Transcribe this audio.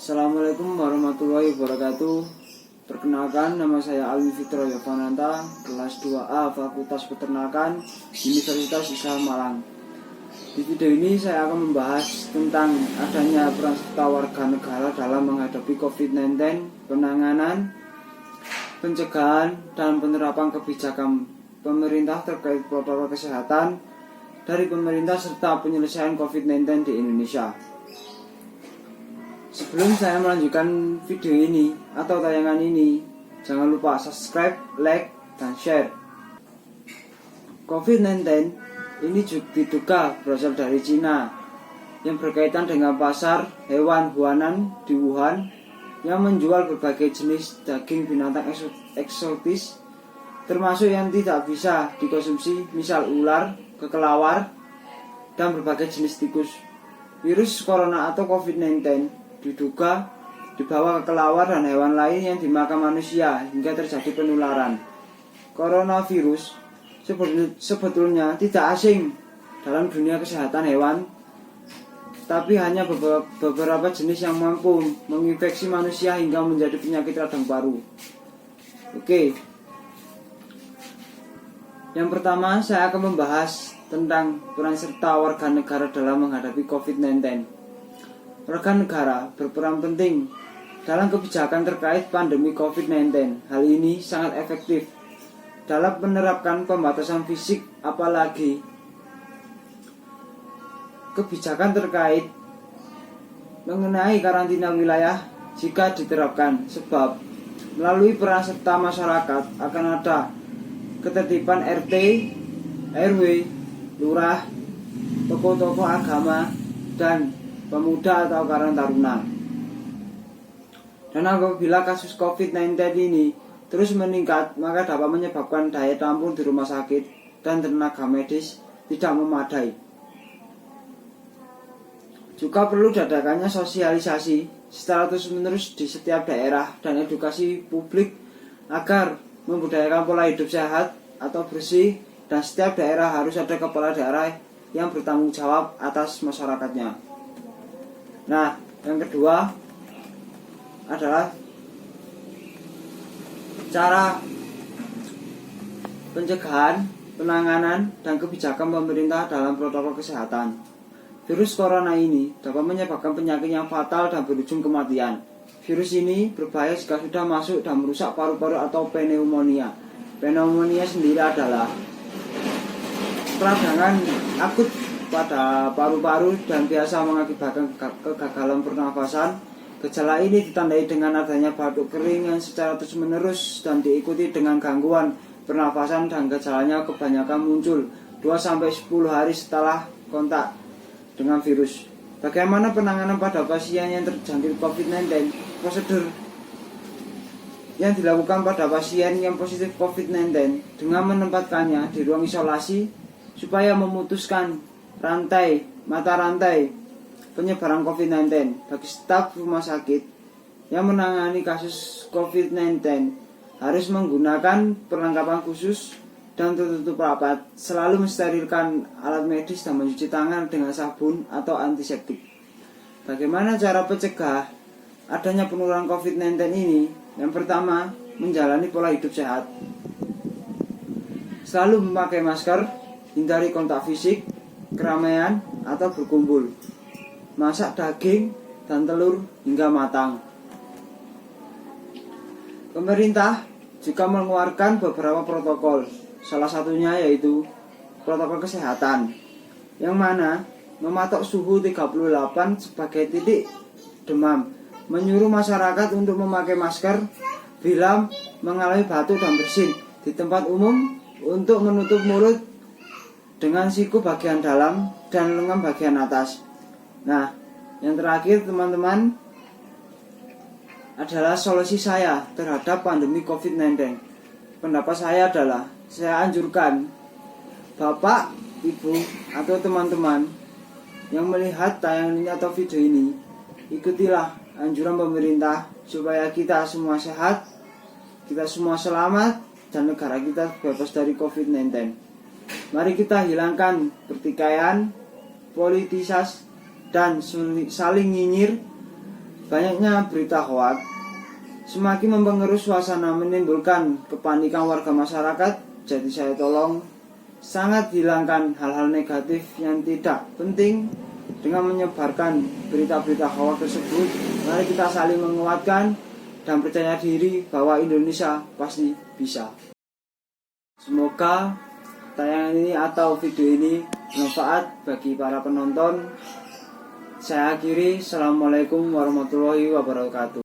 Assalamualaikum warahmatullahi wabarakatuh. Perkenalkan, nama saya Alwi Fitro Yovananta, kelas 2A Fakultas Peternakan Universitas Islam Malang. Di video ini saya akan membahas tentang adanya peran serta warga negara dalam menghadapi COVID-19, penanganan, pencegahan, dan penerapan kebijakan pemerintah terkait protokol kesehatan dari pemerintah serta penyelesaian COVID-19 di Indonesia. Sebelum saya melanjutkan video ini atau tayangan ini, jangan lupa subscribe, like, dan share. COVID-19 ini diduga berasal dari Cina yang berkaitan dengan pasar hewan buanan di Wuhan yang menjual berbagai jenis daging binatang eksotis, termasuk yang tidak bisa dikonsumsi, misal ular, kelelawar, dan berbagai jenis tikus. Virus corona atau COVID-19 diduga dibawa ke kelelawar dan hewan lain yang dimakan manusia hingga terjadi penularan. Coronavirus sebetulnya tidak asing dalam dunia kesehatan hewan, tapi hanya beberapa jenis yang mampu menginfeksi manusia hingga menjadi penyakit radang paru. Oke. Yang pertama, saya akan membahas tentang peran serta warga negara dalam menghadapi COVID-19. Warga negara berperan penting dalam kebijakan terkait pandemi COVID-19. Hal ini sangat efektif dalam menerapkan pembatasan fisik, apalagi kebijakan terkait mengenai karantina wilayah jika diterapkan, sebab melalui peran serta masyarakat akan ada ketertiban RT, RW, lurah, tokoh-tokoh agama, dan pemuda atau karang taruna. Dan apabila kasus COVID-19 ini terus meningkat, maka dapat menyebabkan daya tampung di rumah sakit dan tenaga medis tidak memadai. Juga perlu diadakannya sosialisasi secara terus-menerus di setiap daerah dan edukasi publik agar membudayakan pola hidup sehat atau bersih, dan setiap daerah harus ada kepala daerah yang bertanggung jawab atas masyarakatnya. Nah, yang kedua adalah cara pencegahan, penanganan, dan kebijakan pemerintah dalam protokol kesehatan. Virus corona ini dapat menyebabkan penyakit yang fatal dan berujung kematian. Virus ini berbahaya jika sudah masuk dan merusak paru-paru atau pneumonia. Pneumonia sendiri adalah peradangan akut pada paru-paru dan biasa mengakibatkan kegagalan pernafasan. Gejala ini ditandai dengan adanya batuk kering yang secara terus-menerus dan diikuti dengan gangguan pernafasan, dan gejalanya kebanyakan muncul 2-10 hari setelah kontak dengan virus. Bagaimana penanganan pada pasien yang terjangkit COVID-19? Prosedur yang dilakukan pada pasien yang positif COVID-19 dengan menempatkannya di ruang isolasi supaya memutuskan mata rantai penyebaran COVID-19. Bagi staf rumah sakit yang menangani kasus COVID-19 harus menggunakan perlengkapan khusus dan tertutup rapat, selalu mensterilkan alat medis dan mencuci tangan dengan sabun atau antiseptik. Bagaimana cara mencegah adanya penularan COVID-19 ini? Yang pertama, menjalani pola hidup sehat. Selalu memakai masker, hindari kontak fisik, keramaian, atau berkumpul. Masak daging dan telur hingga matang. Pemerintah juga mengeluarkan beberapa protokol, salah satunya yaitu protokol kesehatan, yang mana mematok suhu 38 sebagai titik demam, menyuruh masyarakat untuk memakai masker bila mengalami batuk dan bersin di tempat umum, untuk menutup mulut dengan siku bagian dalam dan lengan bagian atas. Nah, yang terakhir teman-teman adalah solusi saya terhadap pandemi COVID-19. Pendapat saya adalah, saya anjurkan Bapak, Ibu, atau teman-teman yang melihat tayangan ini atau video ini, ikutilah anjuran pemerintah supaya kita semua sehat, kita semua selamat, dan negara kita bebas dari COVID-19. Mari kita hilangkan pertikaian, politisasi, dan saling nyinyir Banyaknya berita hoaks semakin mempengaruhi suasana, menimbulkan kepanikan warga masyarakat. Jadi saya tolong sangat hilangkan hal-hal negatif yang tidak penting dengan menyebarkan berita-berita hoaks tersebut. Mari kita saling menguatkan dan percaya diri bahwa Indonesia pasti bisa. Semoga tayangan ini atau video ini bermanfaat bagi para penonton. Saya akhiri, Assalamualaikum warahmatullahi wabarakatuh.